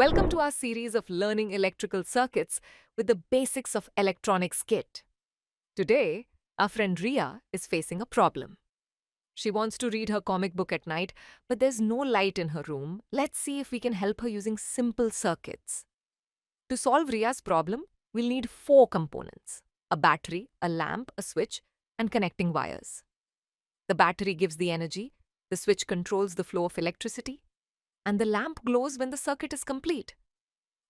Welcome to our series of learning electrical circuits with the basics of electronics kit. Today, our friend Riya is facing a problem. She wants to read her comic book at night, but there's no light in her room. Let's see if we can help her using simple circuits. To solve Riya's problem, we'll need 4 components: a battery, a lamp, a switch, and connecting wires. The battery gives the energy, the switch controls the flow of electricity, and the lamp glows when the circuit is complete.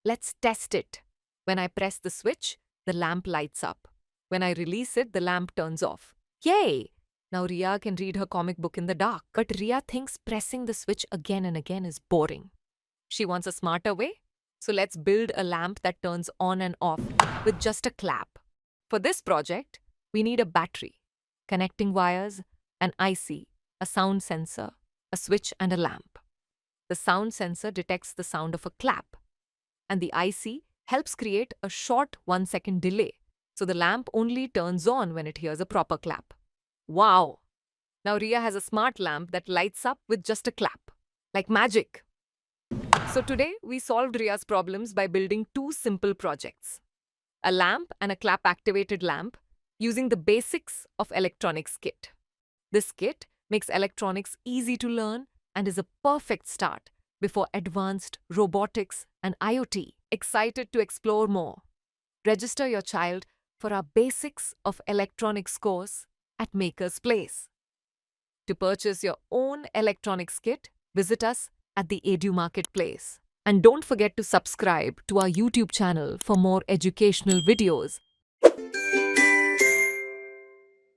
Let's test it. When I press the switch, the lamp lights up. When I release it, the lamp turns off. Yay! Now Riya can read her comic book in the dark. But Riya thinks pressing the switch again and again is boring. She wants a smarter way? So let's build a lamp that turns on and off with just a clap. For this project, we need a battery, connecting wires, an IC, a sound sensor, a switch, and a lamp. The sound sensor detects the sound of a clap, and the IC helps create a short 1-second delay, so the lamp only turns on when it hears a proper clap. Wow! Now Riya has a smart lamp that lights up with just a clap, like magic. So today we solved Riya's problems by building 2 simple projects: a lamp and a clap-activated lamp using the basics of electronics kit. This kit makes electronics easy to learn and is a perfect start before advanced robotics and IoT. Excited to explore more? Register your child for our Basics of Electronics course at MakersPlace. To purchase your own electronics kit, visit us at the Edu Marketplace. And don't forget to subscribe to our YouTube channel for more educational videos